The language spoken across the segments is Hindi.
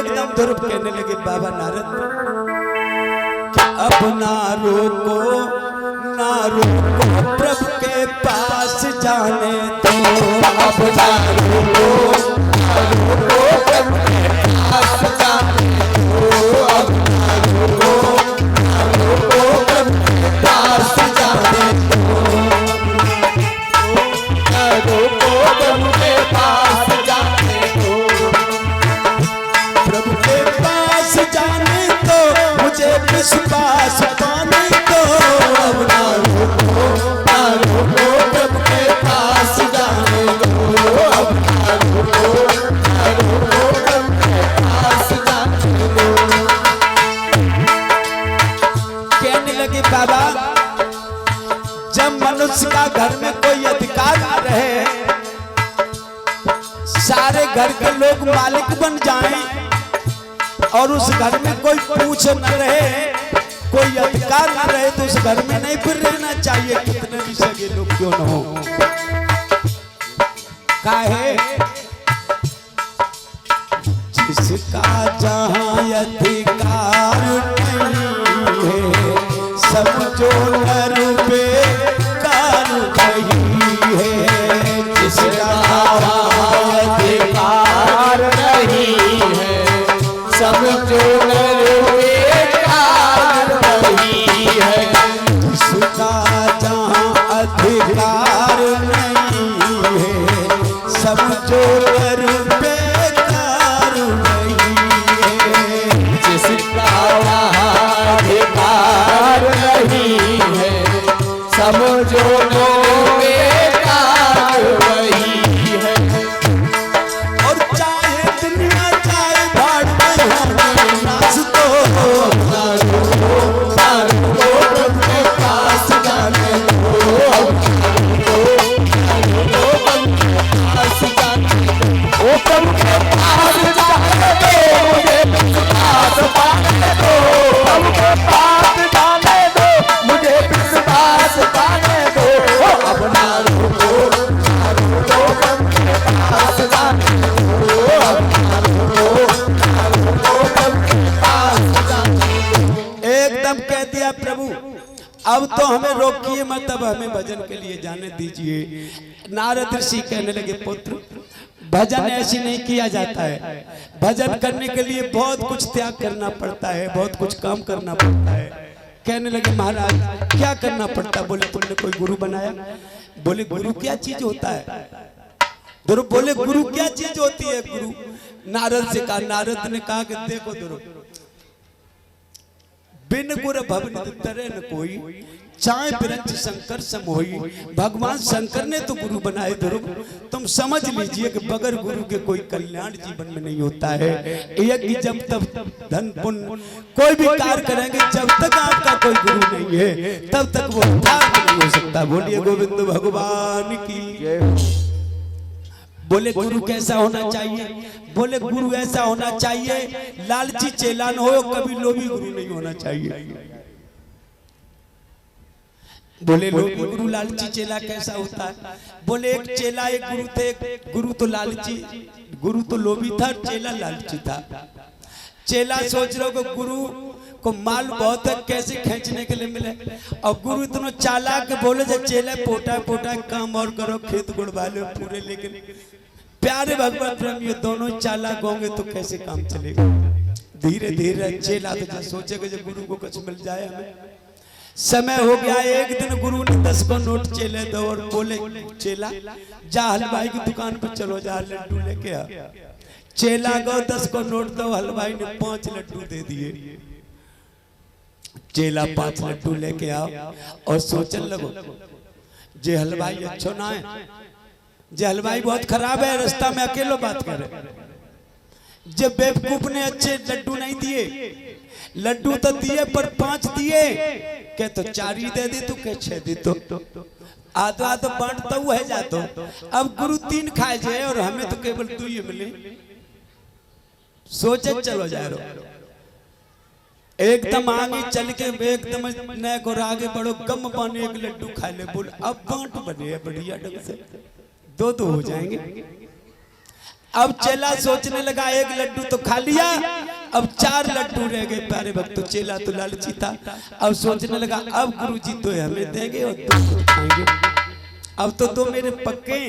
एकदम ध्रुव कहने लगे बाबा नारद अब ना रोको प्रभु के पास जाने तो, अब ना रोको प्रभु के पास जाने तो, अब ना रोको प्रभु के पास जाने तो, रोको प्रभु के पास जाने दो, प्रभु के पास जाने तो मुझे विश्वास पाने दो, अब ना रोको प्रभु के पास जाने दो, अब ना रोको प्रभु के पास जाने दो। कहने लगे बाबा जब मनुष्य का घर में कोई अधिकार न रहे, सारे घर के लोग मालिक बन जाएं और उस घर में कोई पूछ न रहे, कोई अधिकार न रहे, तो उस घर में नहीं फिर रहना चाहिए, कितने भी सगे लोग क्यों न हो। काहे जिसका जहां अधिकार नहीं है, समझो नर बेकार नहीं है, जिसका अधिकार नहीं है, समझो नर बेकार नहीं है, जिसका जहां अधिकार नहीं है, समझो नर बेकार नहीं है, जिसका अधिकार नहीं है, समझो नो बेकार वही है। और चाहे दुनिया चाहे भाड़ में हो नाच तो, प्रभु के पास जाने दो, प्रभु के पास जाने दो, मुझे विश्वास पाने दो, प्रभु के पास जाने दो, मुझे विश्वास पाने दो, अब ना रोको प्रभु के पास जाने दो, अब ना रोको प्रभु के पास जाने दो। एकदम कह दिया प्रभु अब तो हमें रोकिए मत, अब हमें भजन के लिए जाने दीजिए। नारद ऋषि कहने लगे पुत्र भजन ऐसे नहीं किया जाता है, भजन करने के लिए बहुत कुछ त्याग करना पड़ता है, बहुत कुछ काम करना पड़ता है। कहने लगे महाराज क्या करना पड़ता? बोले तुमने कोई गुरु बनाया? बोले गुरु क्या चीज होता है? ध्रुव बोले गुरु क्या चीज होती है? गुरु नारद से कहा, नारद ने कहा कि देखो ध्रुव बिन गुर भवन तरह न कोई, चाहे बिरंच शंकर समोई। भगवान शंकर ने तो गुरु बनाए ध्रुव, तुम समझ लीजिए कि बगैर गुरु के कोई कल्याण जीवन में नहीं होता है। यज्ञ जब तक धन पुण्य कोई भी कार्य करेंगे, जब तक आपका कोई गुरु नहीं है तब तक वो नहीं हो सकता। बोलिए गोविंद भगवान की। बोले गुरु कैसा होना चाहिए? बोले गुरु ऐसा होना चाहिए लालची चेला न हो, कभी लोभी गुरु नहीं होना चाहिए। बोले लोभी गुरु लालची चेला कैसा होता है? बोले एक चेला एक गुरु थे, गुरु तो लालची, गुरु तो लोभी था, चेला लालची था। चेला सोच रहे हो गुरु को माल बहुत है, कैसे खींचने के लिए मिले, और गुरु इतना चालाक बोले जो चेला पोटा पोटा काम और करो, खेत गुड़वा लो पूरे। लेकिन प्यारे भगवान प्रेम ये दोनों चालाक होंगे तो कैसे काम चलेगा? धीरे धीरे चेला तो सोचेगा जब गुरु को कुछ मिल जाए हमें। समय हो गया, एक दिन गुरु ने 10 को नोट चेले दो और बोले चेला जा हलवाई की दुकान पर चलो, जा लड्डू लेके आ। चेला गो 10 को नोट दो, हलवाई ने 5 लड्डू दे दिए। चेला 5 लड्डू लेके आओ और सोचने लगो जे हलवाई अच्छो ना है, जे हलवाई बहुत खराब है, रास्ता में अकेलो बात करे। जब बेवकूफ ने अच्छे लड्डू नहीं दिए, लड्डू तो दिए पर 5 दिए, के तो 4 ही दे दी, तू के 6 दी, तो आधा तो बांटता हुआ है जातो। अब गुरु 3 खाए जाए और हमें तो केवल 2 ही मिले। सोचे चलो जा रो, एकदम आगे चल के एकदम नए को आगे बढ़ो, गम पाने 1 लड्डू खा ले। बोल अब बांट बने बढ़िया ढंग से, 2 हो जाएंगे। अब चेला सोचने लगा एक लड्डू तो खा लिया, अब 4 लड्डू रह गए प्यारे भक्तों। चेला तो लालची था, अब सोचने लगा अब गुरुजी तो हमें देंगे और तुम तो खाएंगे, अब तो 2 मेरे पक्के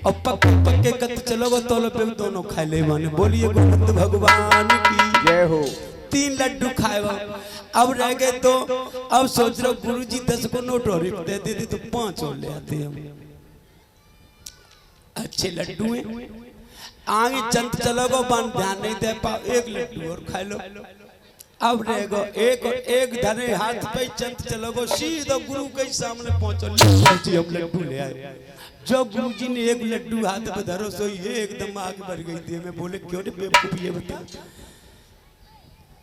और पक्के पक्के कत चलोगे तो लो दोनों खा ले माने। बोलिए गोविंद भगवान की जय हो। 3 लड्डू खाए वो, अब रह गए तो अब सोच रहे गुरुजी 10 को नोट और दे देते तो 5 और ले आते हम। अच्छे लड्डू हैं, आगे चंद चलोगो बन ध्यान नहीं दे पाओ, 1 लड्डू और खा लो। अब रहेगो एक धरे हाथ पे चंद चलोगो सीधा गुरु के सामने पहुंचो, ले हम लड्डू ले आए। जो गुरुजी ने 1 लड्डू हाथ पे धरो सो ये एकदम आगे बढ़ गई थी। मैं बोले क्यों रे बेवकूफ, ये बता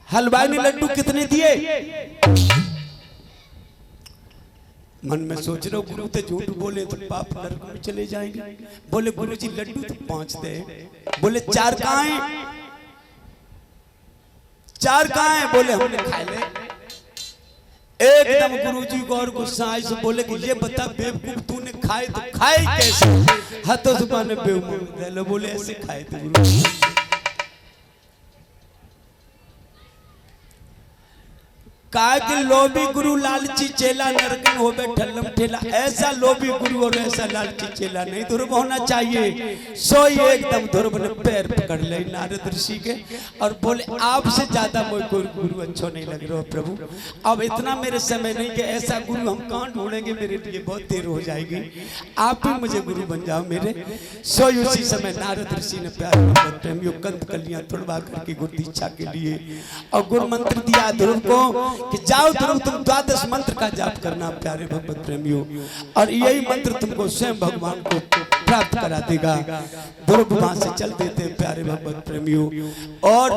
हलवाई ने लड्डू कितने दिए? मन में सोच रहे हो गुरु तो झूठ बोले तो पाप नरक में चले जाएंगे। बोले गुरुजी लड्डू तो 5 दे। बोले 4 कहाँ हैं? 4 कहाँ हैं? बोले हमने खा ले। एकदम गुरुजी को और गुस्सा आए से बोले कि ये बता बेवकूफ तूने खाए तो खाए कैसे? हाथों से माने बेवकूफ। बोले ऐसे खाए थे गुरुजी। कहा कि लोभी गुरु लालची चेला नरकन हो बे ठल्लम ठेला। ऐसा लोभी गुरु और ऐसा लालची चेला नहीं ध्रुव होना चाहिए। सो ये एकदम ध्रुव ने पैर पकड़ ले नारद ऋषि के और बोले आपसे ज्यादा कोई गुरु अच्छा नहीं लग रहा प्रभु, अब इतना मेरे समय नहीं कि ऐसा गुरु हम कहाँ ढूंढेंगे, मेरे लिए बहुत देर हो जाएगी, आप ही मुझे गुरु बन जाओ मेरे। सो उसी समय नारद ऋषि ने प्यार प्रेमियों कंद कलियां तोड़वा करके गुरु दीक्षा के लिए और गुरु मंत्र दिया ध्रुव को कि जाओ ध्रुव तुम 12 मंत्र का जाप करना प्यारे भगवत प्रेमियों, और यही मंत्र तुमको स्वयं भगवान को प्राप्त करा देगा। ध्रुव वहां से चल देते प्यारे भगवत प्रेमियों। और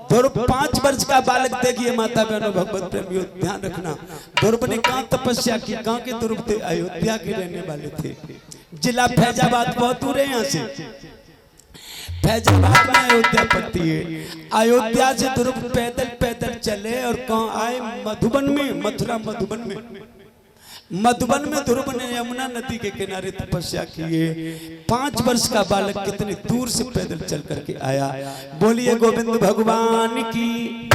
ध्रुव 5 वर्ष का बालक देखिए माता बहनों भगवत प्रेमियों ध्यान रखना। ध्रुव ने कहाँ तपस्या की? कहाँ के ध्रुव थे? अयोध्या के रहने वाले थे। जिला फैजाबाद बहुत दूर है यहाँ से, फैजाबाद में अयोध्या पड़ती है। अयोध्या से ध्रुव पैदल पैदल चले और कहाँ आए? मधुबन में, मथुरा मधुबन में। मधुबन में ध्रुव ने यमुना नदी के किनारे तपस्या की है। 5 वर्ष का बालक कितने दूर से पैदल चल करके आया। बोलिए गोविंद भगवान की।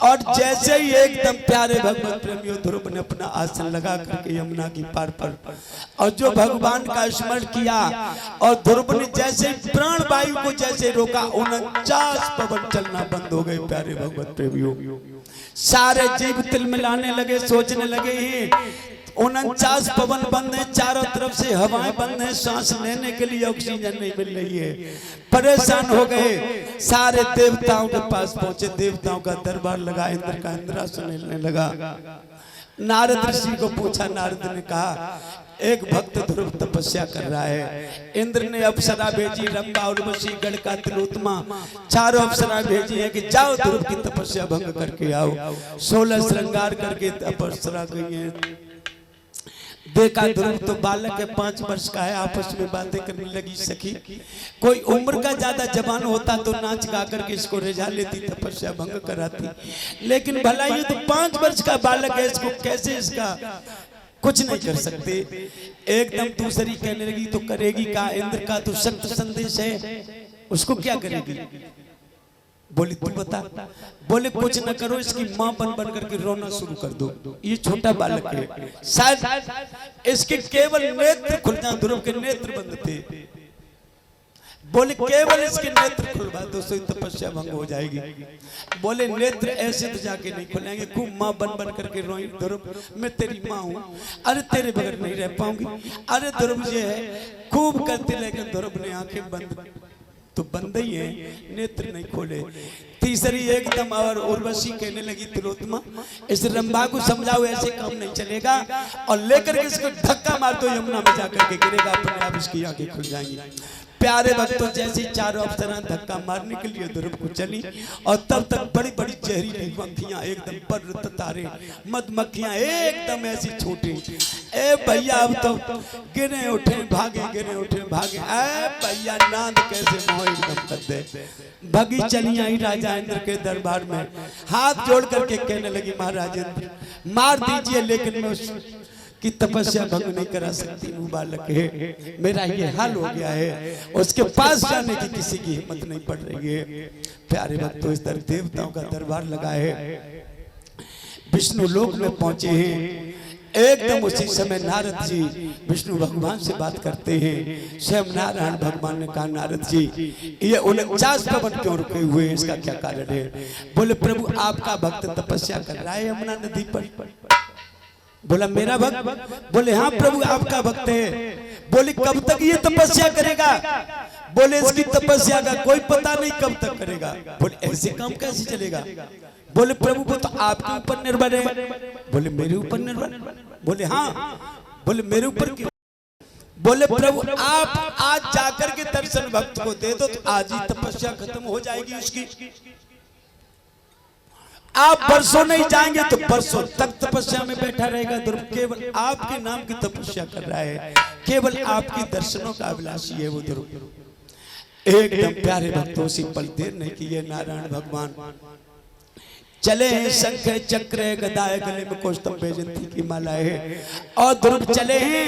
और जैसे ही एकदम प्यारे भगवत प्रेमियों ध्रुव ने अपना आसन लगा करके यमुना की पार पर और जो भगवान का स्मरण किया और ध्रुव ने जैसे प्राण वायु को जैसे रोका 49 पवन चलना बंद हो गए प्यारे भगवत प्रेमियों। सारे जीव तिल मिलाने लगे, सोचने लगे 49 पवन बंद है, चारों तरफ से हवाएं बंद है, सांस लेने के लिए ऑक्सीजन नहीं मिल रही है। परेशान हो गए, सारे देवताओं के पास पहुंचे, देवताओं का दरबार लगा, इंद्र का इंद्रासन हिलने लगा। नारद ऋषि को पूछा, नारद ने कहा एक भक्त ध्रुव तपस्या कर रहा है। इंद्र ने अप्सरा भेजी, रंभा उर्वशी गणका तिलोत्तमा, चारों अप्सरा भेजी है कि जाओ ध्रुव की तपस्या भंग करके आओ। 16 श्रृंगार करके अप्सरा गई है। देखा ध्रुव तो बालक है, 5 वर्ष का है, आपस में बातें करने लगी सखी। कोई उम्र का ज्यादा जवान होता तो नाच गा करके इसको रिझा लेती, तपस्या भंग कराती, लेकिन भला ये तो 5 वर्ष का बालक है, इसको कैसे इसका कुछ नहीं कर सकते। एकदम दूसरी कहने लगी तो करेगी का? इंद्र का तो सख्त संदेश है, उसको क्या करेगी? बोली तू बता। बोले कुछ न करो, इसकी माँ बन बन करके रोना शुरू कर दो। ये छोटा बालक है, शायद इसके केवल नेत्र खुल जाए। ध्रुव के नेत्र बंद थे। बोले केवल इसके नेत्र खुलवा दो, सो तपस्या भंग हो जाएगी। बोले नेत्र ऐसे तो जाके नहीं खुलेंगे, खूब माँ बन बन करके रोई। ध्रुव मैं तेरी माँ हूँ, अरे तेरे बगैर नहीं रह पाऊंगी। अरे ध्रुव ये है खूब करते, लेकिन ध्रुव ने आंखें बंद तो बंद ही है, नेत्र नहीं खोले। तीसरी एकदम और उर्वशी कहने लगी तिलोत्तमा इस रंभा को समझाओ ऐसे काम नहीं चलेगा, और लेकर के इसको धक्का मार दो, यमुना में जाकर के गिरेगा, अपने आप इसकी आंखें खुल जाएंगी। प्यारे भक्तों जैसे चारों अप्सरा धक्का मारने के लिए ध्रुव को चली, और तब तक बड़ी बड़ी जहरीली मक्खियां एकदम पर तारे मधुमक्खियां एकदम ऐसी छोटी। ए भैया अब तो गिरे उठे भागे, गिरे उठे भागे। ए भैया नांद कैसे मोह एकदम कर दे। भगी चली आई राजा इंद्र के दरबार में, हाथ जोड़ करके कहने लगी महाराज इंद्र मार दीजिए, लेकिन मैं कि तपस्या भंग नहीं करा सकती, वो बालक है, मेरा ये हाल हो गया है, उसके पास जाने की किसी की हिम्मत नहीं पड़ रही है। प्यारे भक्तों, इस तरह देवताओं का दरबार लगा है, विष्णु लोक में पहुंचे हैं। एकदम उसी समय नारद जी विष्णु भगवान से बात करते हैं। स्वयं नारायण भगवान ने कहा, नारद जी ये 49 पवन क्यों रुके हुए हैं, इसका क्या कारण है? बोले प्रभु आपका भक्त तपस्या कर रहा है यमुना नदी पर। बोला मेरा भक्त? बोले हाँ प्रभु आपका भक्त है। बोले कब तक ये तपस्या करेगा? बोले इसकी तपस्या का कोई पता नहीं कब तक करेगा। बोले ऐसे काम कैसे चलेगा? बोले प्रभु वो तो आपके ऊपर निर्भर है। बोले मेरे ऊपर निर्भर? बोले हाँ। बोले मेरे ऊपर क्यों? बोले प्रभु आप आज जाकर के दर्शन भक्त को दे दो तो आज ही तपस्या खत्म हो जाएगी उसकी। आप बरसों नहीं जाएंगे तो बरसों तक तपस्या में बैठा रहेगा। ध्रुव केवल आपके नाम की तपस्या कर रहा है, केवल आपकी दर्शनों का अभिलाषी है वो ध्रुव। एकदम प्यारे भक्तों से पल देर नहीं किए, नारायण भगवान चले हैं, शंख चक्र गदा गले में कौस्तुभ वैजयंती की माला है, और ध्रुव चले हैं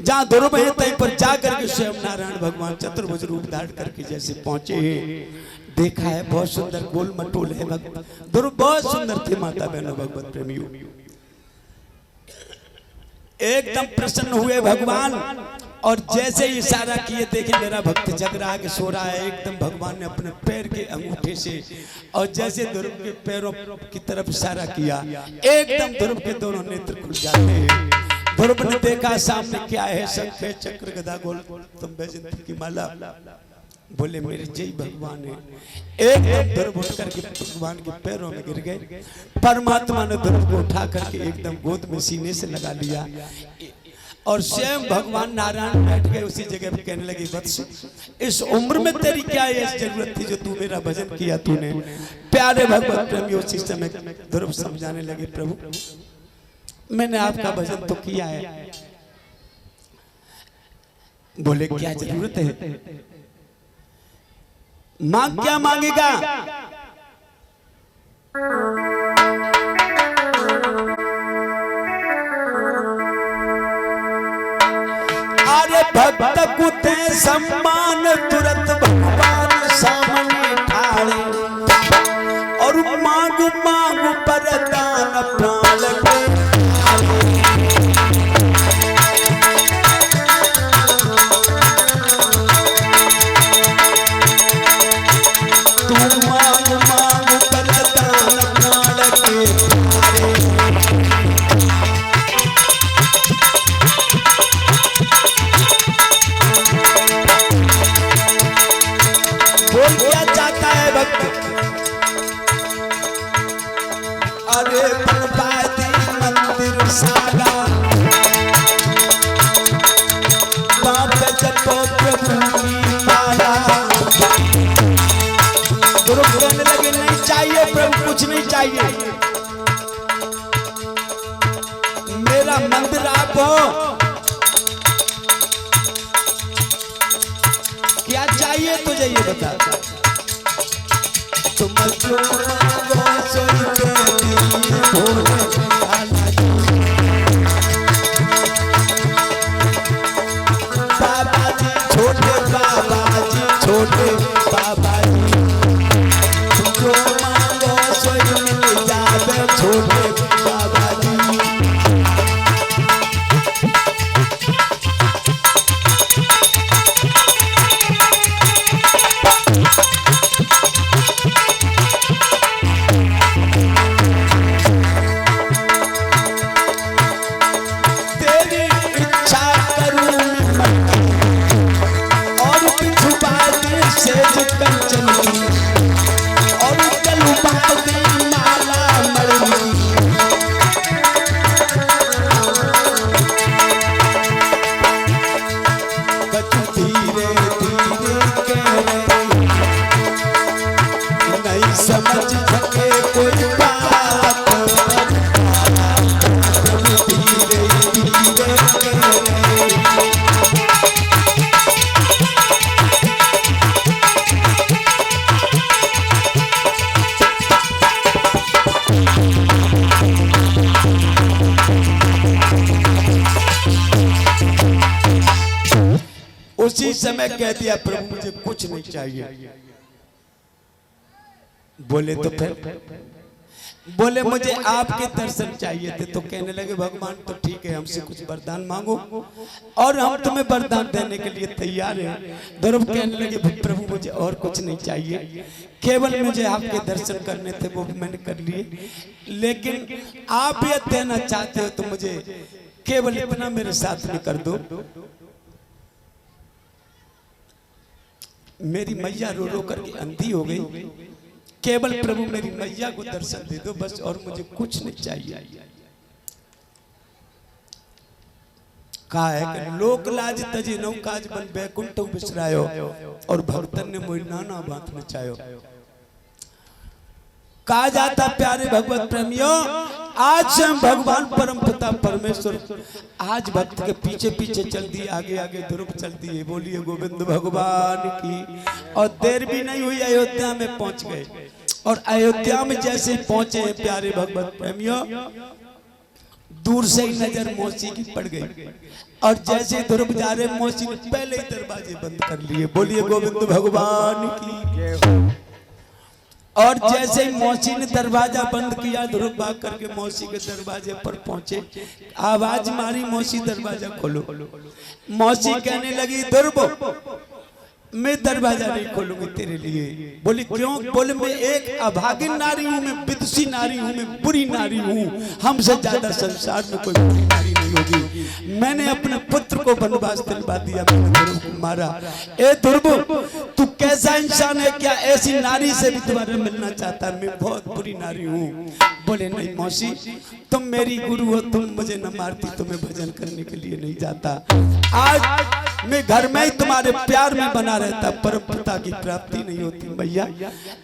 जहाँ ध्रुव है तहीं पर जाकर के स्वयं नारायण भगवान चतुर्भुज रूप धारण करके जैसे पहुंचे हैं। देखा है बहुत सुंदर गोल मटोल है भक्त ध्रुव, बहुत सुंदर थे माता बहनों भगवत प्रेमियों। एकदम प्रसन्न हुए भगवान, और जैसे ही इशारा किए, देखे मेरा भक्त जग रहा है कि सो रहा है। एकदम भगवान ने अपने पैर के अंगूठे से और जैसे ध्रुव के पैरों की तरफ इशारा किया, एकदम ध्रुव के दोनों नेत्र खुल जाते हैं। ध्रुव ने देखा सामने क्या है, शंख चक्र गदा गौतम वैजयंती की माला। बोले मेरे जय भगवान है। एकदम ध्रुव उठ करके भगवान के पैरों में गिर गए। परमात्मा ने ध्रुव को उठा करके एकदम गोद में सीने से लगा लिया, और स्वयं भगवान नारायण बैठ गए उसी जगह पे। कहने लगे वत्स इस उम्र में तेरी क्या जरूरत थी जो तू मेरा भजन किया तूने। प्यारे भगवत प्रेमी उसी समय ध्रुव समझाने लगे, प्रभु मैंने आपका भजन तो किया है। बोले क्या जरूरत है? मांग क्या मांगेगा? अरे भक्त कुते सम्मान तुरंत भगवान सामने ठाड़े, और मांग मांग पर दान प्राण के कुछ नहीं चाहिए, मेरा मंदिर आप हो। क्या चाहिए तुझे ये बता। तुम जो बाबा जी छोटे बाबा जी छोटे बाबा जी जो मांगो सोई मिल जावे छोटे बाबा जी। तेरी इच्छा करूं और पिछू बात से कंचन समझ सके कोई बात, धीरे धीरे उसी समय कह दिया प्रभु मुझे कुछ नहीं चाहिए। बोले तो फिर बोले मुझे आपके दर्शन चाहिए थे। तो कहने लगे भगवान तो ठीक है, हमसे कुछ वरदान मांगो और हम तुम्हें वरदान देने के लिए तैयार हैं। ध्रुव कहने लगे प्रभु मुझे और कुछ नहीं चाहिए, केवल मुझे आपके दर्शन करने थे, वो मैंने कर लिए। लेकिन आप ये देना चाहते हो तो मुझे केवल इतना मेरे साथ में कर दो, मेरी मैया रो रो करके अंधी हो गई, केवल प्रभु मेरी मैया को दर्शन दे दो बस, और मुझे कुछ नहीं चाहिए। कहा है कि लोक लाज तजे नौ काज बन बैकुंठ बिसरायो, और भक्तन ने मोहि नाना बात नचायो। कहा जाता प्यारे भगवत प्रेमियों, आज से भगवान परम पिता परमेश्वर आज भक्त के पीछे पीछे चल दिए, आगे आगे ध्रुव चल दिए। बोलिए गोविंद भगवान की। और देर भी नहीं हुई, अयोध्या में पहुंच गए। और अयोध्या में जैसे पहुंचे प्यारे भगवत प्रेमियों, दूर से ही नजर मौसी की पड़ गई। और जैसे ध्रुव जा रहे, मौसी ने पहले ही दरवाजे बंद कर लिए। बोलिए गोविंद भगवान की। और जैसे ही मौसी ने दरवाजा बंद किया, ध्रुव भाग करके मौसी के दरवाजे पर पहुंचे। आवाज मारी, मौसी दरवाजा खोलो। मौसी कहने लगी ध्रुव मैं दरवाजा नहीं खोलूंगी तेरे लिए। बोली क्यों? बोले मैं एक अभागिन नारी हूँ, मैं विदुषी नारी हूँ, मैं बुरी नारी हूँ, हमसे ज्यादा संसार में कोई बुरी नारी नहीं होगी। मैंने अपने पुत्र को वनवास दिलवा दिया, मैंने ध्रुव को मारा। ए ध्रुव तू कैसा इंसान है, क्या ऐसी नारी से भी तुम्हारा मिलना चाहता है? मैं बहुत बुरी नारी हूँ। बोले नहीं मौसी, तुम मेरी गुरु हो, तुम मुझे न मारती तो मैं भजन करने के लिए नहीं जाता। आज मैं घर में ही तुम्हारे प्यार में बना रहता, परम पिता की प्राप्ति नहीं होती। मैया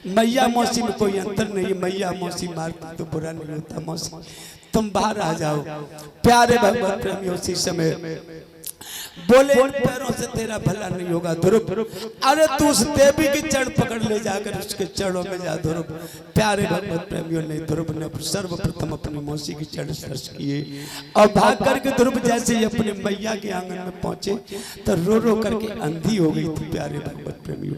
मैया मौसी में कोई अंतर नहीं, मैया मौसी मारती तो बुरा नहीं होता। मौसी तुम बाहर आ जाओ। प्यारे भगवत प्रेमी उसी समय बोले इन पैरों से तेरा भला नहीं होगा ध्रुव। अरे तू उस देवी की चढ़ पकड़ ले जाकर उसके चरणों में जा ध्रुव। प्यारे भगवत प्रेमियों ने ध्रुव ने सर्वप्रथम अपनी मौसी की चढ़ स्पर्श किए और भाग करके ध्रुव जैसे ही अपने मैया के आंगन में पहुंचे तो रो रो करके अंधी हो गई थी। प्यारे भगवत प्रेमियों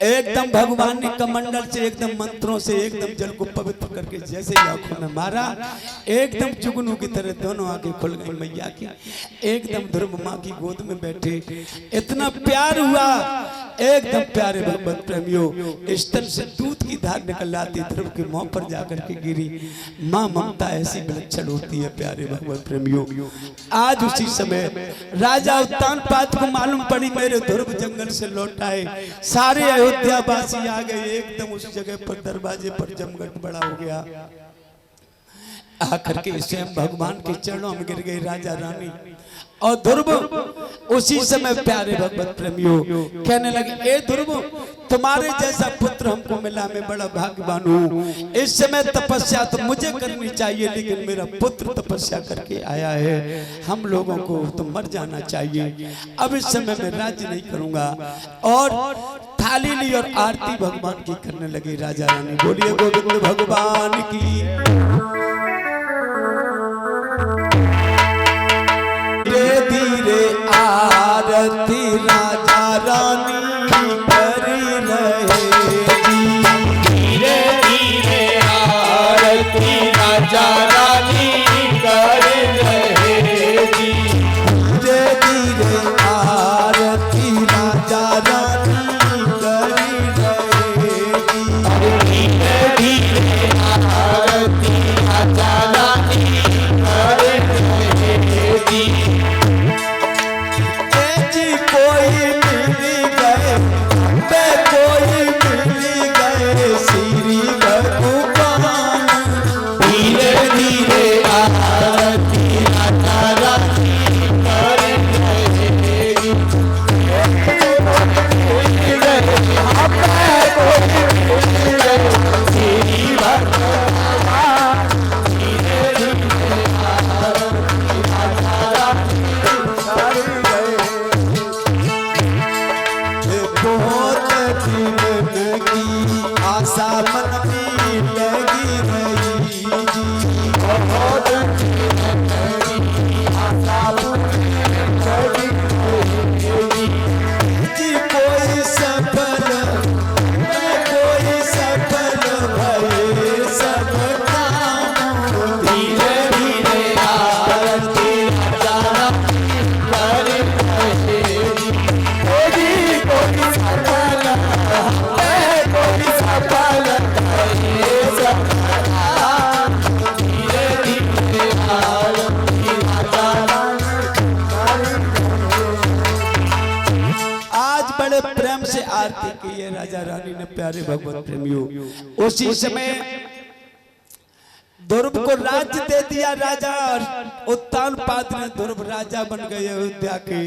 एकदम भगवान ने कमंडल से एकदम मंत्रों से एकदम जल को पवित्र करके जैसे ही आंखों में मारा, एकदम जुगनू की तरह दोनों आंखें खुल गई मैया की। एकदम ध्रुव माँ की गोद में बैठे, इतना प्यार हुआ एकदम। प्यारे भगवत प्रेमियों स्तन से दूध की धार निकल आती, ध्रुव के मुंह पर जाकर के गिरी। माँ ममता ऐसी विलक्षण होती है प्यारे भगवत प्रेमियों। आज उसी समय राजा उत्तानपाद को मालूम पड़ी मेरे ध्रुव जंगल से लौट आए। सारे अयोध्यावासी आ गए, एकदम उस जगह पर दरवाजे पर जमघट बड़ा हो गया। आकर के स्वयं भगवान के चरणों में गिर गई राजा रानी और ध्रुव। उसी समय प्यारे भगवत प्रेमियों कहने लगे, ए ध्रुव तुम्हारे जैसा पुत्र हमको मिला, मैं बड़ा भाग्यवान हूँ। इस समय तपस्या तो मुझे करनी चाहिए, लेकिन मेरा पुत्र तपस्या करके आया है, हम लोगों को तो मर जाना चाहिए। अब इस समय मैं राज्य नहीं करूंगा। और थाली ली और आरती भगवान की करने लगी राजा रानी। बोलिए गोविंद भगवान की। धीरे आरती राजा रानी करी रहे जी। धीरे धीरे आरती राजा रानी कर रहे जी। धीरे धीरे आरती राजा रानी करी रहे जी। धीरे धीरे आरती राजा रानी कर रहे जी। बड़े प्रेम से आरती की है राजा रानी ने, प्यारे भगवत प्रेमियों। उसी समय ध्रुव को राज्य दे दिया राजा, और उत्तानपाद ने ध्रुव राजा बन गए अयोध्या के,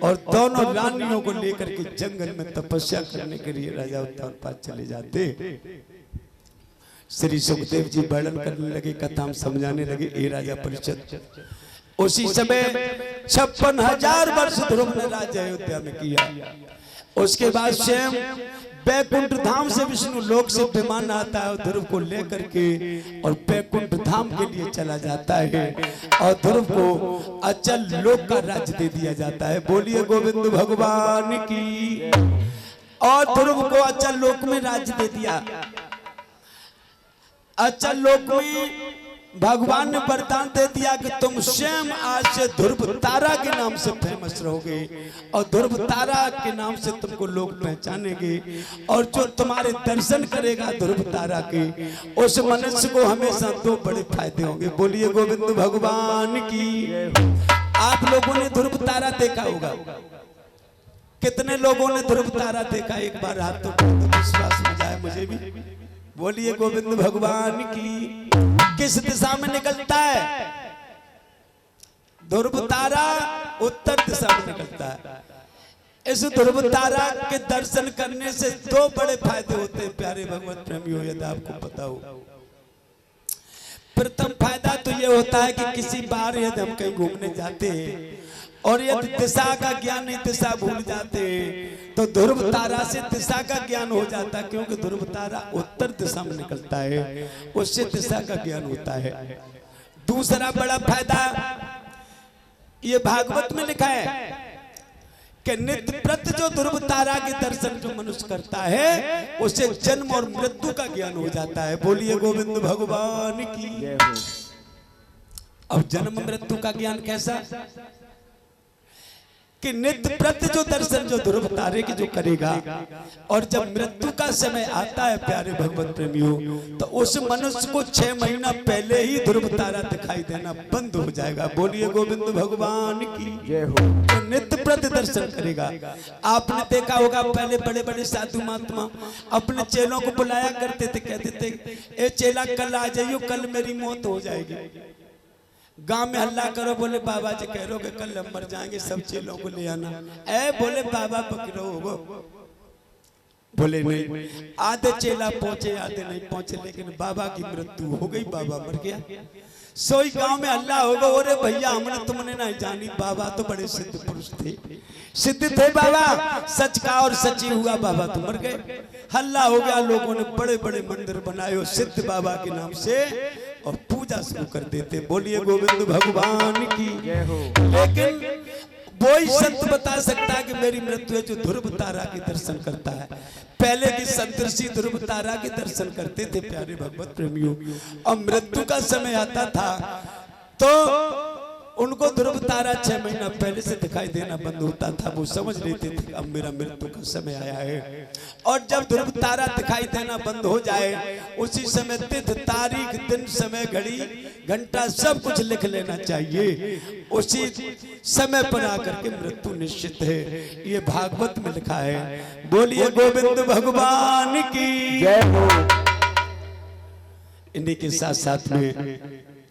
और दोनों रानियों को लेकर के जंगल में तपस्या करने के लिए राजा उत्तानपाद चले जाते। श्री सुखदेव जी वर्णन करने लगे, कथा हम समझाने लगे, ए राजा परीक्षित। उसी समय 56,000 वर्ष ध्रुव ने राज्य अयोध्या में किया। उसके बाद स्वयं बैकुंठ धाम से विष्णु लोक से विमान आता है, और ध्रुव को लेकर के और बैकुंठ धाम के लिए चला जाता है, और ध्रुव को अचल लोक का राज्य दे दिया जाता है। बोलिए गोविंद भगवान की। और ध्रुव को अचल लोक में राज्य दे दिया। अचल लोक में भगवान ने वरदान दे दिया कि तुम स्वयं आज से ध्रुव तारा के नाम से फेमस रहोगे, और ध्रुव तारा के नाम से तुमको लोग पहचानेंगे, और जो तुम्हारे दर्शन करेगा ध्रुव तारा के, उस मनुष्य को हमेशा दो बड़े फायदे होंगे। बोलिए गोविंद भगवान की। आप लोगों ने ध्रुव तारा देखा होगा, कितने लोगों ने ध्रुव तारा देखा? एक बार हाथ तो विश्वास हो जाए मुझे भी। बोलिए गोविंद भगवान की। किस दिशा में निकलता है ध्रुव तारा? उत्तर दिशा में निकलता है। इस ध्रुव तारा के दर्शन करने से दो बड़े फायदे होते हैं प्यारे भगवत प्रेमियों, यदि आपको पता हो। प्रथम फायदा तो ये होता है कि किसी बार यदि हम कहीं घूमने जाते हैं और यदि दिशा का ज्ञान नहीं, दिशा भूल जाते हैं, तो ध्रुव तारा से दिशा का ज्ञान हो जाता है, क्योंकि ध्रुव तारा उत्तर दिशा में निकलता है, उससे दिशा का ज्ञान होता है। दूसरा बड़ा फायदा ये भागवत में लिखा है कि नित्य प्रति जो ध्रुव तारा के दर्शन जो मनुष्य करता है, उससे जन्म और मृत्यु का ज्ञान हो जाता है। बोलिए गोविंद भगवान की। अब जन्म मृत्यु का ज्ञान कैसा? कि नित्य प्रति जो दर्शन जो ध्रुव तारे की जो करेगा, और जब मृत्यु का समय आता है प्यारे भगवत प्रेमियों, तो उस मनुष्य को 6 महीना पहले ही ध्रुव तारा दिखाई देना बंद हो जाएगा। बोलिए गोविंद भगवान की जय हो। तो नित्य प्रति दर्शन करेगा। आपने देखा होगा पहले बड़े बड़े साधु महात्मा अपने चेलों को बुलाया करते थे, कहते थे ए चेला कल आ जाइयो, कल मेरी मौत हो जाएगी। गांव में हल्ला करो, बोले बाबा जी कह रहे हो कि कल हम मर जाएंगे, सब चेलों को ले आना। ए बोले बाबा पकड़ो हो, बोले नहीं। आधे चेला पहुंचे, आधे नहीं पहुंचे, लेकिन बाबा की मृत्यु हो गई, बाबा मर गया। सोई गांव में हल्ला होगा, अरे भैया हमने तुमने नहीं जानी, बाबा तो बड़े सिद्ध पुरुष थे, सिद्ध थे बाबा, सच का और सच ही हुआ, बाबा तो मर गए। हल्ला हो गया, लोगों ने बड़े बड़े मंदिर बनाए सिद्ध बाबा के नाम से, और पूजा शुरू कर देते। बोलिए गोविंद भगवान की। लेकिन वही संत बता सकता है कि मेरी मृत्यु है जो ध्रुव तारा के दर्शन करता है। पहले की संत ऋषि ध्रुव तारा के दर्शन करते थे प्यारे भगवत प्रेमियों, और मृत्यु का समय आता था तो उनको ध्रुव तारा 6 महीना पहले से दिखाई देना बंद होता था। वो समझ लेते थे अब मेरा मृत्यु का समय आया है। और जब ध्रुव तारा दिखाई देना बंद हो जाए, उसी समय तिथि तारीख दिन समय घड़ी घंटा सब कुछ लिख लेना चाहिए। उसी समय पर आकर के मृत्यु निश्चित है, ये भागवत में लिखा है। बोलिए गोविंद भगवान की जय हो। इन्हीं के साथ साथ में